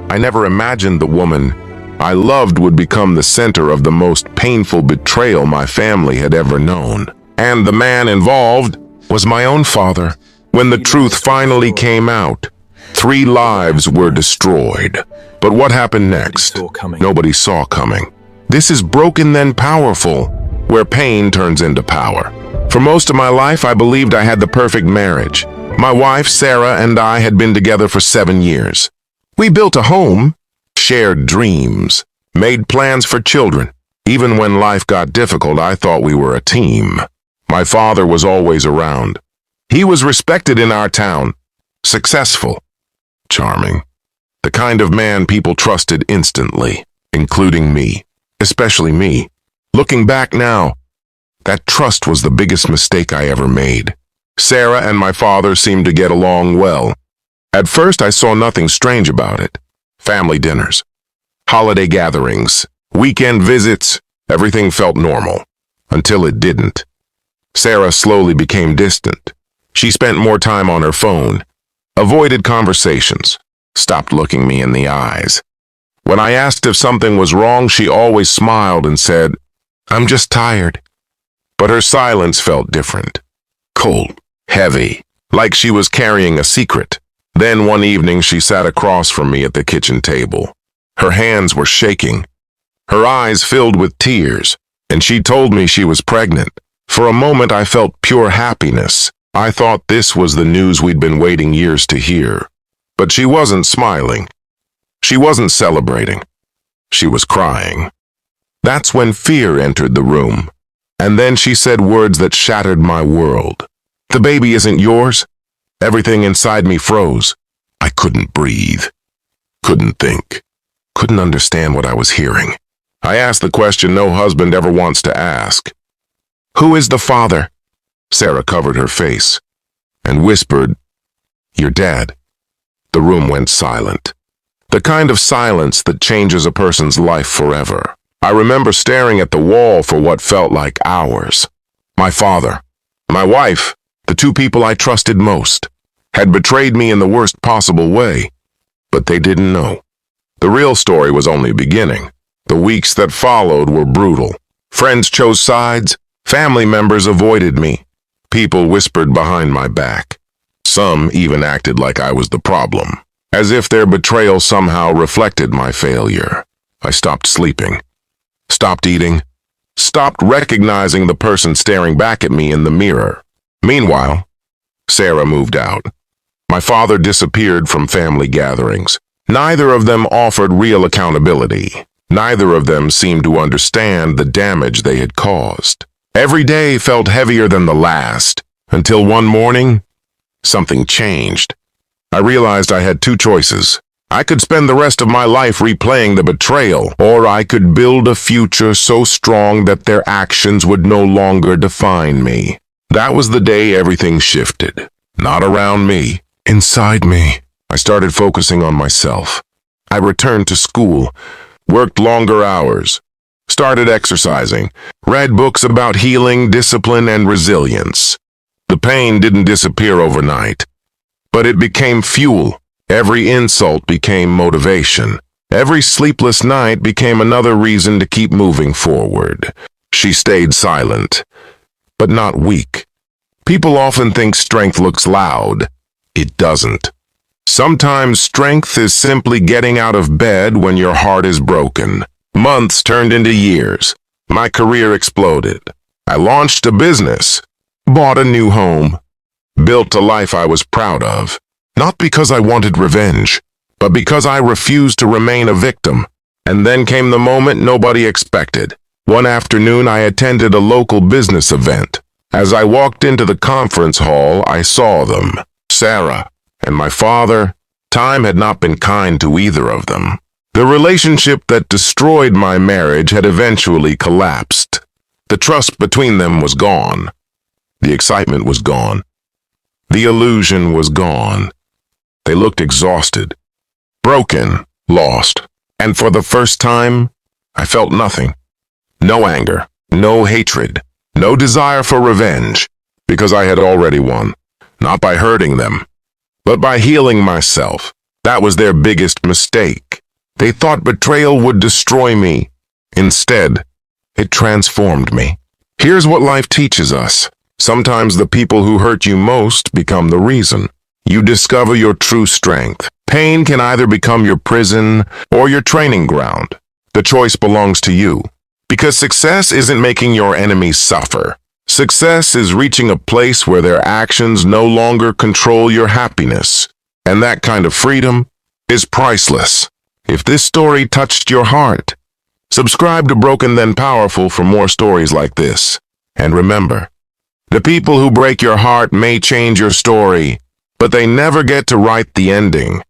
I never imagined the woman I loved would become the center of the most painful betrayal my family had ever known. And the man involved was my own father. When the truth finally came out, 3 lives were destroyed. But what happened next? Nobody saw coming. This is Broken Then Powerful, where pain turns into power. For most of my life, I believed I had the perfect marriage. My wife, Sarah, and I had been together for 7 years. We built a home, shared dreams, made plans for children. Even when life got difficult, I thought we were a team. My father was always around. He was respected in our town, successful, charming, the kind of man people trusted instantly, including me, especially me. Looking back now, that trust was the biggest mistake I ever made. Sarah and my father seemed to get along well. At first, I saw nothing strange about it. Family dinners, holiday gatherings, weekend visits, everything felt normal, until it didn't. Sarah slowly became distant. She spent more time on her phone, avoided conversations, stopped looking me in the eyes. When I asked if something was wrong, she always smiled and said, "I'm just tired." But her silence felt different. Cold, heavy, like she was carrying a secret. Then one evening she sat across from me at the kitchen table. Her hands were shaking, her eyes filled with tears, and she told me she was pregnant. For a moment I felt pure happiness. I thought this was the news we'd been waiting years to hear. But she wasn't smiling. She wasn't celebrating. She was crying. That's when fear entered the room. And then she said words that shattered my world. "The baby isn't yours?" Everything inside me froze. I couldn't breathe, couldn't think, couldn't understand what I was hearing. I asked the question no husband ever wants to ask. "Who is the father?" Sarah covered her face and whispered, "Your dad." The room went silent. The kind of silence that changes a person's life forever. I remember staring at the wall for what felt like hours. My father, my wife, the 2 people I trusted most, had betrayed me in the worst possible way. But they didn't know. The real story was only beginning. The weeks that followed were brutal. Friends chose sides. Family members avoided me. People whispered behind my back. Some even acted like I was the problem, as if their betrayal somehow reflected my failure. I stopped sleeping, stopped eating, stopped recognizing the person staring back at me in the mirror. Meanwhile, Sarah moved out. My father disappeared from family gatherings. Neither of them offered real accountability. Neither of them seemed to understand the damage they had caused. Every day felt heavier than the last, until one morning, something changed. I realized I had 2 choices. I could spend the rest of my life replaying the betrayal, or I could build a future so strong that their actions would no longer define me. That was the day everything shifted. Not around me, inside me. I started focusing on myself. I returned to school, worked longer hours, started exercising, read books about healing, discipline, and resilience. The pain didn't disappear overnight, but it became fuel. Every insult became motivation. Every sleepless night became another reason to keep moving forward. She stayed silent, but not weak. People often think strength looks loud. It doesn't. Sometimes strength is simply getting out of bed when your heart is broken. Months turned into years. My career exploded. I launched a business, bought a new home, built a life I was proud of. Not because I wanted revenge, but because I refused to remain a victim. And then came the moment nobody expected. One afternoon, I attended a local business event. As I walked into the conference hall, I saw them, Sarah and my father. Time had not been kind to either of them. The relationship that destroyed my marriage had eventually collapsed. The trust between them was gone. The excitement was gone. The illusion was gone. They looked exhausted, broken, lost. And for the first time, I felt nothing. No anger, no hatred, no desire for revenge, because I had already won. Not by hurting them, but by healing myself. That was their biggest mistake. They thought betrayal would destroy me. Instead, it transformed me. Here's what life teaches us. Sometimes the people who hurt you most become the reason you discover your true strength. Pain can either become your prison or your training ground. The choice belongs to you. Because success isn't making your enemies suffer. Success is reaching a place where their actions no longer control your happiness. And that kind of freedom is priceless. If this story touched your heart, subscribe to Broken Then Powerful for more stories like this. And remember, the people who break your heart may change your story, but they never get to write the ending.